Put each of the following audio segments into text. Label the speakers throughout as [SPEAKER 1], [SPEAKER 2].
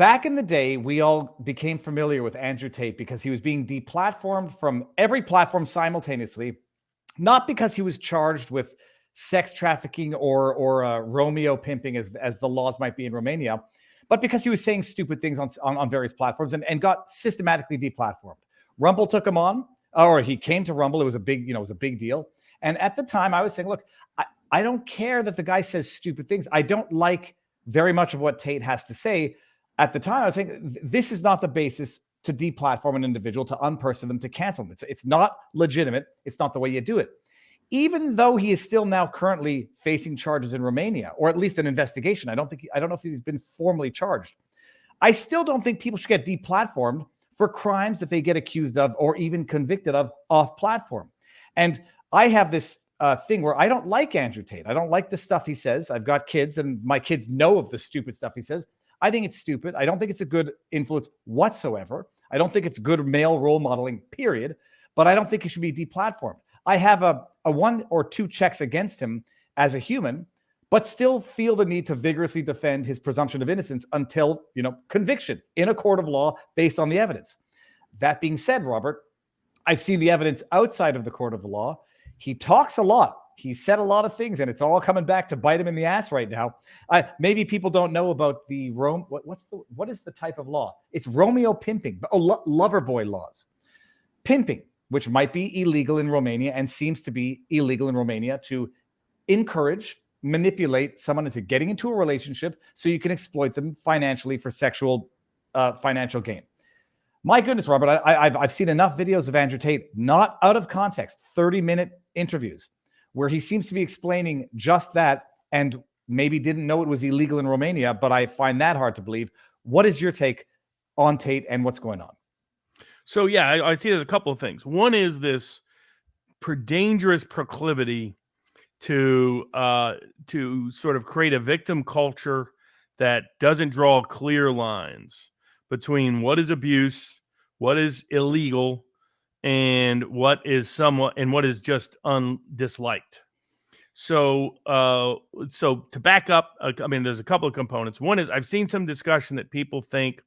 [SPEAKER 1] back in the day, we all became familiar with Andrew Tate because he was being deplatformed from every platform simultaneously, not because he was charged with sex trafficking or Romeo pimping, as the laws might be in Romania, but because he was saying stupid things on various platforms and got systematically deplatformed. Rumble took him on, or he came to Rumble. It was a big deal. And at the time, I was saying, look, I don't care that the guy says stupid things. I don't like very much of what Tate has to say. At the time, I was saying this is not the basis to deplatform an individual, to unperson them, to cancel them. It's not legitimate. It's not the way you do it. Even though he is still now currently facing charges in Romania, or at least an investigation. I don't know if he's been formally charged. I still don't think people should get deplatformed for crimes that they get accused of or even convicted of off platform. And I have this thing where I don't like Andrew Tate. I don't like the stuff he says. I've got kids, and my kids know of the stupid stuff he says. I think it's stupid. I don't think it's a good influence whatsoever. I don't think it's good male role modeling, period. But I don't think he should be deplatformed. I have a one or two checks against him as a human, but still feel the need to vigorously defend his presumption of innocence until, conviction in a court of law based on the evidence. That being said, Robert, I've seen the evidence outside of the court of the law. He talks a lot. He said a lot of things, and it's all coming back to bite him in the ass right now. Maybe people don't know about the what is the type of law? It's Romeo pimping, lover boy laws. Pimping, which might be illegal in Romania and seems to be illegal in Romania, to encourage, manipulate someone into getting into a relationship so you can exploit them financially for sexual financial gain. My goodness, Robert, I've seen enough videos of Andrew Tate, not out of context, 30-minute interviews, where he seems to be explaining just that and maybe didn't know it was illegal in Romania, but I find that hard to believe. What is your take on Tate and what's going on?
[SPEAKER 2] So, yeah, I see there's a couple of things. One is this dangerous proclivity to sort of create a victim culture that doesn't draw clear lines between what is abuse, what is illegal, and what is just disliked. So to back up, there's a couple of components. One is I've seen some discussion that people think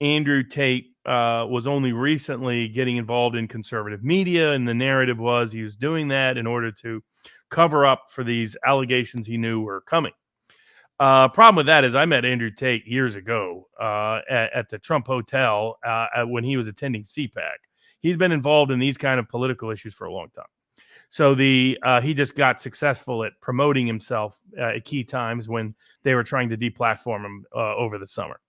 [SPEAKER 2] Andrew Tate was only recently getting involved in conservative media, and the narrative was he was doing that in order to cover up for these allegations he knew were coming. Problem with that is I met Andrew Tate years ago at the Trump Hotel when he was attending CPAC. He's been involved in these kind of political issues for a long time. So he just got successful at promoting himself at key times when they were trying to deplatform him over the summer.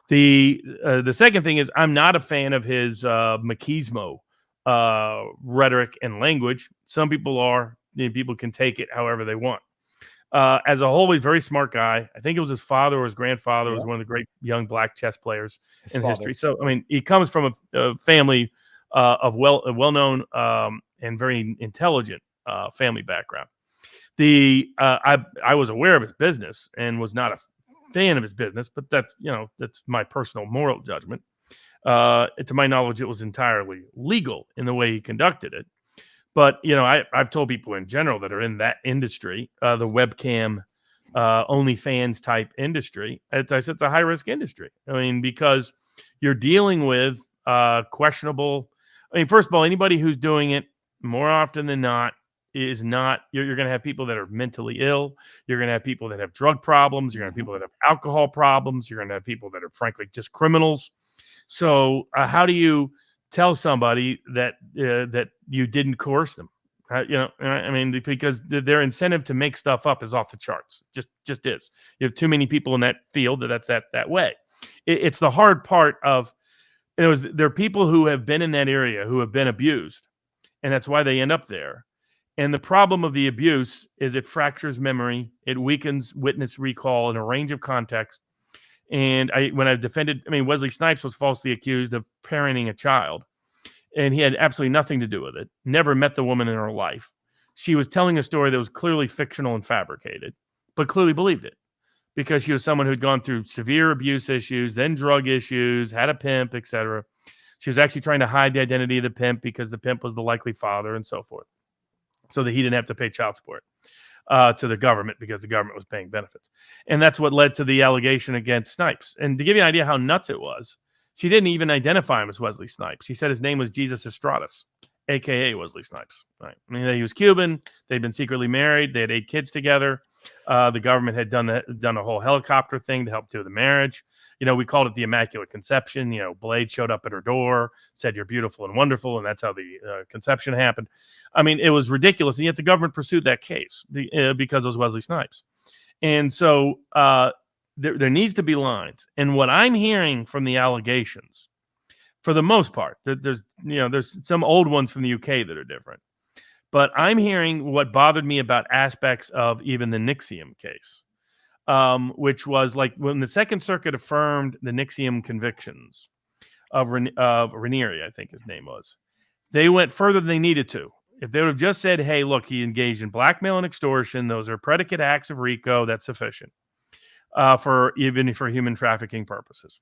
[SPEAKER 2] The second thing is I'm not a fan of his machismo rhetoric and language. Some people are. People can take it however they want. As a whole, he's a very smart guy. I think it was his father or his grandfather was one of the great young black chess players in history. So, he comes from a family of well-known and very intelligent family background. I was aware of his business and was not a fan of his business, but that's my personal moral judgment. To my knowledge, it was entirely legal in the way he conducted it. But, I've told people in general that are in that industry, the webcam, OnlyFans type industry, it's a high-risk industry. Because you're dealing with questionable. First of all, anybody who's doing it more often than not is not, you're going to have people that are mentally ill. You're going to have people that have drug problems. You're going to have people that have alcohol problems. You're going to have people that are, frankly, just criminals. So how do you tell somebody that you didn't coerce them? Because their incentive to make stuff up is off the charts. Just is. You have too many people in that field that's that way. It's the hard part of. There are people who have been in that area who have been abused, and that's why they end up there. And the problem of the abuse is it fractures memory, it weakens witness recall in a range of contexts. And when I defended, Wesley Snipes was falsely accused of parenting a child, and he had absolutely nothing to do with it. Never met the woman in her life. She was telling a story that was clearly fictional and fabricated, but clearly believed it because she was someone who'd gone through severe abuse issues, then drug issues, had a pimp, etc. She was actually trying to hide the identity of the pimp because the pimp was the likely father and so forth, so that he didn't have to pay child support. to the government because the government was paying benefits. And that's what led to the allegation against Snipes. And to give you an idea how nuts it was, she didn't even identify him as Wesley Snipes. She said his name was Jesus Estradas, a.k.a. Wesley Snipes. Right? I mean, he was Cuban. They'd been secretly married. They had 8 kids together. The government had done a whole helicopter thing to help do the marriage. We called it the Immaculate Conception. Blade showed up at her door, said, "You're beautiful and wonderful," and that's how the conception happened. I mean, it was ridiculous, and yet the government pursued that case because it was Wesley Snipes. And so there needs to be lines. And what I'm hearing from the allegations, for the most part, there's some old ones from the UK that are different. But I'm hearing what bothered me about aspects of even the Nixium case, which was like when the Second Circuit affirmed the Nixium convictions of Ranieri, I think his name was. They went further than they needed to. If they would have just said, "Hey, look, he engaged in blackmail and extortion. Those are predicate acts of RICO. That's sufficient for human trafficking purposes."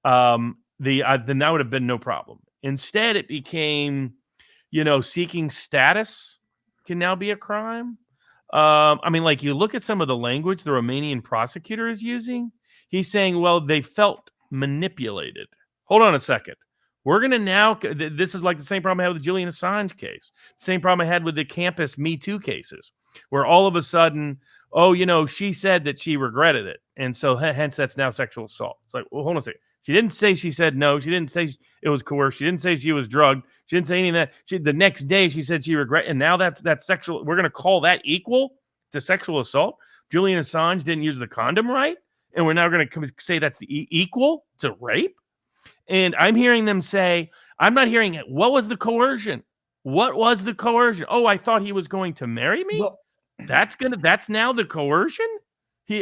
[SPEAKER 2] Then that would have been no problem. Instead, it became, seeking status can now be a crime. I mean, like, you look at some of the language the Romanian prosecutor is using. He's saying, well, they felt manipulated. Hold on a second. We're going to now, this is like the same problem I had with the Julian Assange case. Same problem I had with the campus Me Too cases, where all of a sudden, she said that she regretted it. And so hence that's now sexual assault. It's like, well, hold on a second. She didn't say she said no. She didn't say it was coerced. She didn't say she was drugged. She didn't say any of that. The next day she said she regret, and now that's sexual. We're going to call that equal to sexual assault. Julian Assange didn't use the condom right, and we're now going to say that's equal to rape. And I'm hearing them say, I'm not hearing it. What was the coercion? What was the coercion? Oh, I thought he was going to marry me. Well, that's now the coercion.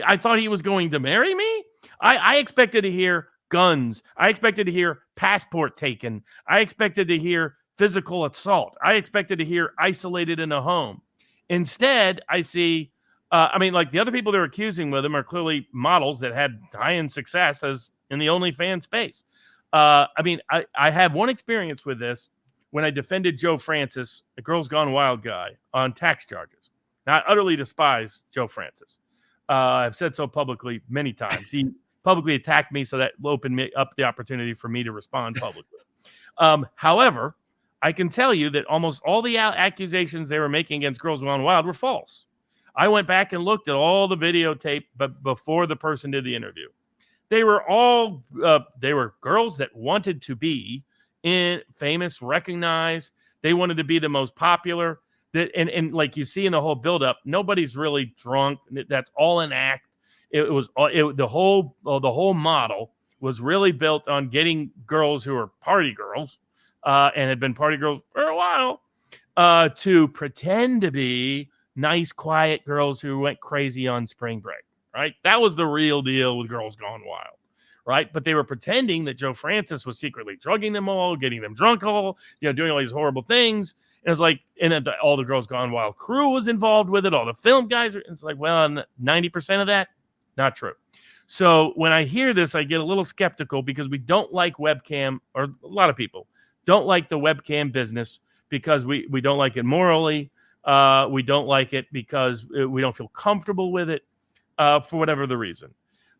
[SPEAKER 2] I thought he was going to marry me. I expected to hear guns. I expected to hear passport taken. I expected to hear physical assault. I expected to hear isolated in a home. Instead, I see, like the other people they're accusing with him are clearly models that had high-end success as in the OnlyFans space. I have one experience with this when I defended Joe Francis, the Girls Gone Wild guy, on tax charges. Now, I utterly despise Joe Francis. I've said so publicly many times. He publicly attacked me, so that opened me up the opportunity for me to respond publicly. However, I can tell you that almost all the accusations they were making against Girls Gone Wild were false. I went back and looked at all the videotape, but before the person did the interview. They were all they were girls that wanted to be famous, recognized. They wanted to be the most popular. And like you see in the whole buildup, nobody's really drunk. That's all an act. The whole model was really built on getting girls who are party girls and had been party girls for a while to pretend to be nice, quiet girls who went crazy on spring break. Right? That was the real deal with Girls Gone Wild. Right? But they were pretending that Joe Francis was secretly drugging them all, getting them drunk doing all these horrible things. And it's like, and all the Girls Gone Wild crew was involved with it. All the film guys. It's like, well, 90% of that, not true. So when I hear this, I get a little skeptical because we don't like webcam, or a lot of people don't like the webcam business because we don't like it morally. We don't like it because we don't feel comfortable with it for whatever the reason.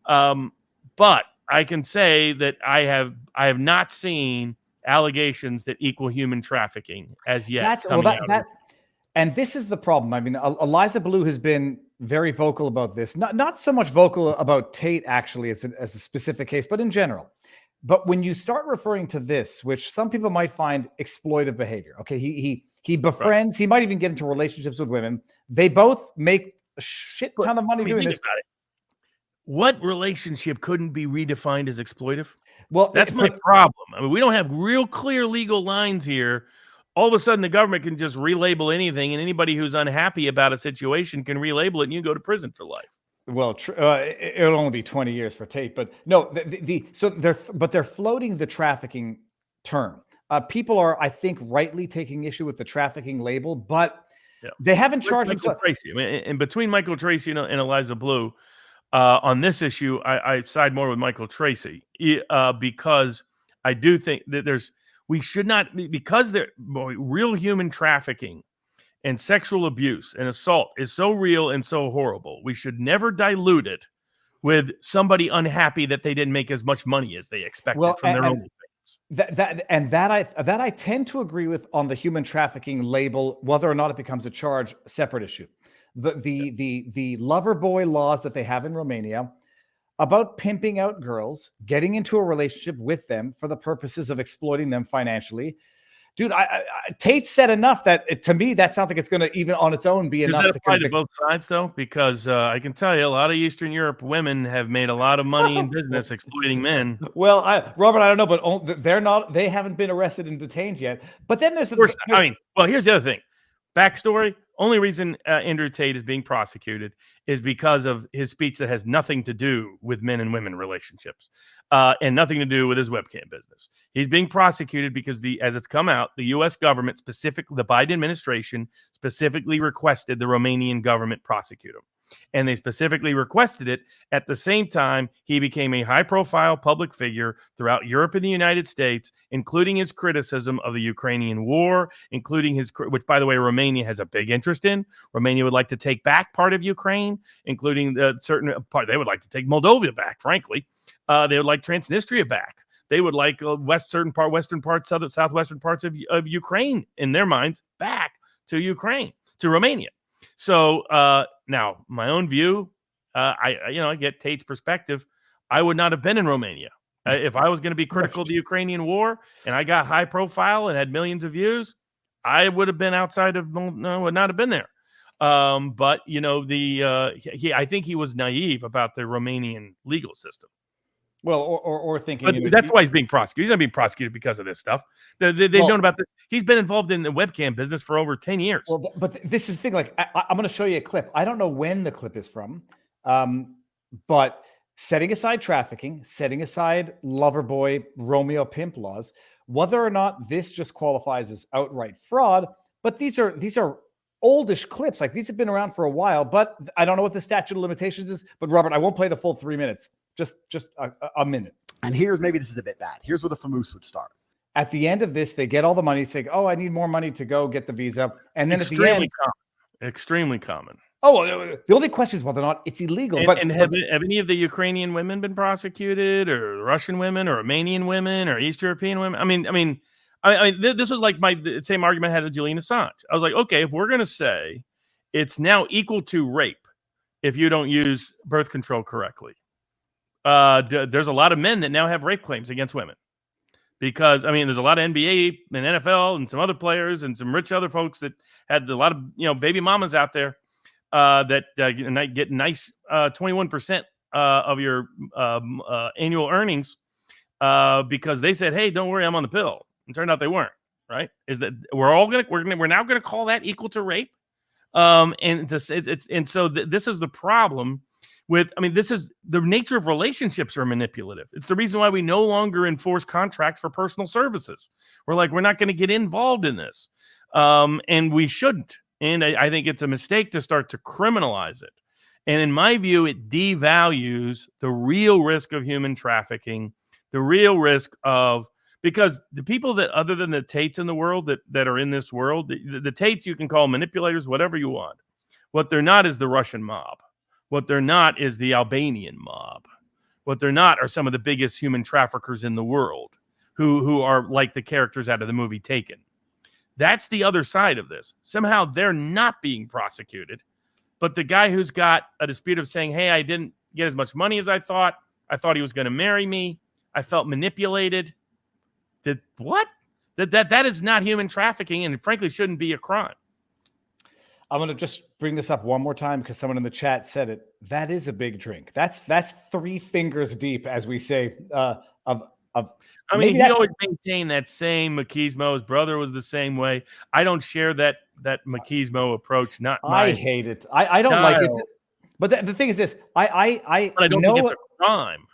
[SPEAKER 2] But I can say that I have not seen allegations that equal human trafficking as yet.
[SPEAKER 1] And this is the problem. I mean, Eliza Blue has been very vocal about this. Not so much vocal about Tate actually as a specific case, but in general. But when you start referring to this, which some people might find exploitive behavior, okay, he befriends, right. He might even get into relationships with women. They both make a shit ton of money doing this.
[SPEAKER 2] What relationship couldn't be redefined as exploitive?
[SPEAKER 1] Well,
[SPEAKER 2] that's my problem. I mean, we don't have real clear legal lines here. All of a sudden, the government can just relabel anything, and anybody who's unhappy about a situation can relabel it, and you go to prison for life.
[SPEAKER 1] Well, it'll only be 20 years for Tate, but no. They're floating the trafficking term. People are, I think, rightly taking issue with the trafficking label, but they haven't charged
[SPEAKER 2] Michael Tracy. I mean, and between Michael Tracy and Eliza Blue, on this issue, I side more with Michael Tracy because I do think that we should not, because real human trafficking and sexual abuse and assault is so real and so horrible, we should never dilute it with somebody unhappy that they didn't make as much money as they expected from their own.
[SPEAKER 1] That I tend to agree with on the human trafficking label, whether or not it becomes a charge, separate issue. The lover boy laws that they have in Romania about pimping out girls, getting into a relationship with them for the purposes of exploiting them financially. Dude, Tate said enough that to me, that sounds like it's going to even on its own be enough to
[SPEAKER 2] apply to both sides, though, because I can tell you a lot of Eastern Europe women have made a lot of money in business exploiting men.
[SPEAKER 1] Well, Robert, I don't know, but they haven't been arrested and detained yet. But then there's,
[SPEAKER 2] here's the other thing. Backstory. Only reason Andrew Tate is being prosecuted is because of his speech that has nothing to do with men and women relationships and nothing to do with his webcam business. He's being prosecuted because as it's come out, the U.S. government, specifically the Biden administration, specifically requested the Romanian government prosecute him. And they specifically requested it at the same time he became a high-profile public figure throughout Europe and the United States, including his criticism of the Ukrainian war, including which, by the way, Romania has a big interest in. Romania would like to take back part of Ukraine, including the certain part. They would like to take Moldova back, frankly. They would like Transnistria back. They would like southwestern parts of Ukraine, in their minds, back to Ukraine, to Romania. So now, my own view, I get Tate's perspective. I would not have been in Romania if I was going to be critical of the Ukrainian war, and I got high profile and had millions of views. I would have been outside of. No, would not have been there. But I think he was naive about the Romanian legal system.
[SPEAKER 1] Well, or thinking,
[SPEAKER 2] but that's why he's being prosecuted. He's not being prosecuted because of this stuff. They've known about this. He's been involved in the webcam business for over 10 years.
[SPEAKER 1] Well, but this is the thing. Like, I'm going to show you a clip. I don't know when the clip is from, but setting aside trafficking, setting aside lover boy, Romeo pimp laws, whether or not this just qualifies as outright fraud, but these are oldish clips. Like, these have been around for a while, but I don't know what the statute of limitations is. But Robert, I won't play the full 3 minutes. Just a minute.
[SPEAKER 3] And maybe this is a bit bad. Here's where the famous would start.
[SPEAKER 1] At the end of this, they get all the money, say, "Oh, I need more money to go get the visa," and then
[SPEAKER 2] extremely common.
[SPEAKER 1] Oh, the only question is whether or not it's illegal.
[SPEAKER 2] And have any of the Ukrainian women been prosecuted, or Russian women, or Romanian women, or East European women? I mean, this was like the same argument I had with Julian Assange. I was like, okay, if we're going to say it's now equal to rape if you don't use birth control correctly. There's a lot of men that now have rape claims against women because, there's a lot of NBA and NFL and some other players and some rich other folks that had a lot of, baby mamas out there that get nice 21% of your annual earnings because they said, "Hey, don't worry, I'm on the pill." And turned out they weren't. Right? Is that we're now going to call that equal to rape? This is the problem. This is the nature of relationships are manipulative. It's the reason why we no longer enforce contracts for personal services. We're not going to get involved in this. And we shouldn't. And I think it's a mistake to start to criminalize it. And in my view, it devalues the real risk of human trafficking, the real risk of, because the people that, other than the Tates in the world that are in this world, the Tates you can call manipulators, whatever you want. What they're not is the Russian mob. What they're not is the Albanian mob. What they're not are some of the biggest human traffickers in the world who are like the characters out of the movie Taken. That's the other side of this. Somehow they're not being prosecuted, but the guy who's got a dispute of saying, "Hey, I didn't get as much money as I thought he was going to marry me. I felt manipulated." What? That is not human trafficking, and frankly shouldn't be a crime.
[SPEAKER 1] I'm going to just bring this up one more time because someone in the chat said it. That is a big drink. That's 3 fingers deep, as we say. He
[SPEAKER 2] always maintained that same machismo. His brother was the same way. I don't share that machismo approach.
[SPEAKER 1] I hate it. I don't like it. But the thing is this. I
[SPEAKER 2] don't think it's a crime.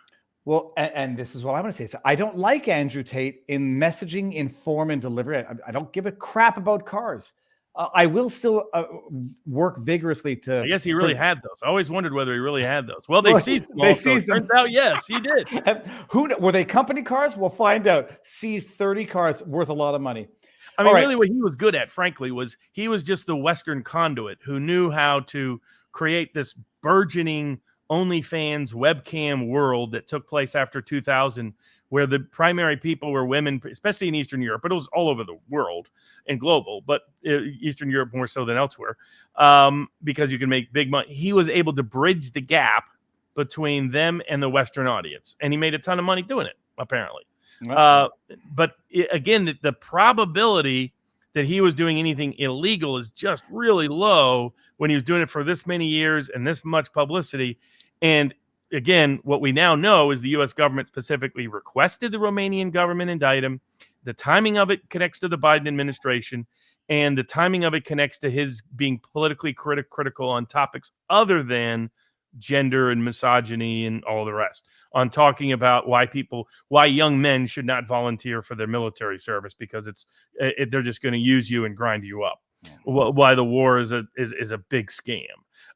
[SPEAKER 1] Well, and this is what I'm going to say. So I don't like Andrew Tate in messaging, in form, and delivery. I don't give a crap about cars. I will still work vigorously to.
[SPEAKER 2] I guess he really had those. I always wondered whether he really had those. Well, they seized them. Turns out, yes, he did.
[SPEAKER 1] Who were they? Company cars? We'll find out. Seized 30 cars worth a lot of money.
[SPEAKER 2] I mean,
[SPEAKER 1] All right.
[SPEAKER 2] really what he was good at, frankly, was he was just the Western conduit who knew how to create this burgeoning OnlyFans webcam world that took place after 2000, where the primary people were women, especially in Eastern Europe, but it was all over the world and global, but Eastern Europe more so than elsewhere, because you can make big money. He was able to bridge the gap between them and the Western audience, and he made a ton of money doing it, apparently. But again, the probability that he was doing anything illegal is just really low when he was doing it for this many years and this much publicity. And again, what we now know is the U.S. government specifically requested the Romanian government indict him. The timing of it connects to the Biden administration, and the timing of it connects to his being politically critical on topics other than gender and misogyny and all the rest, on talking about why young men should not volunteer for their military service because they're just going to use you and grind you up. Why the war is a big scam.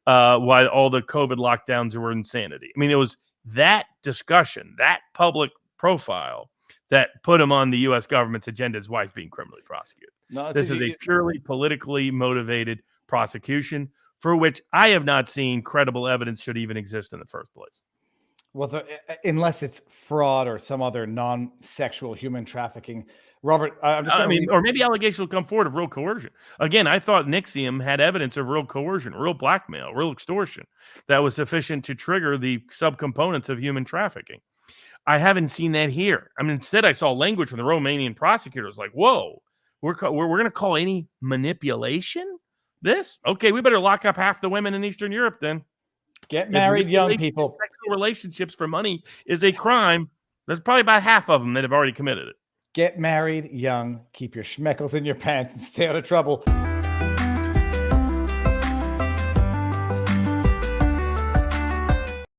[SPEAKER 2] Why all the COVID lockdowns were insanity. I mean, it was that discussion, that public profile that put him on the U.S. government's agenda is why he's being criminally prosecuted. This is a purely politically motivated prosecution for which I have not seen credible evidence should even exist in the first place.
[SPEAKER 1] Well, unless it's fraud or some other non-sexual human trafficking. Robert,
[SPEAKER 2] or maybe allegations will come forward of real coercion. Again, I thought Nixium had evidence of real coercion, real blackmail, real extortion that was sufficient to trigger the subcomponents of human trafficking. I haven't seen that here. I mean, instead, I saw language from the Romanian prosecutors like, whoa, we're going to call any manipulation this? Okay, we better lock up half the women in Eastern Europe then.
[SPEAKER 1] Get married, young people.
[SPEAKER 2] Sexual relationships for money is a crime. There's probably about half of them that have already committed it.
[SPEAKER 1] Get married young, keep your schmeckles in your pants, and stay out of trouble.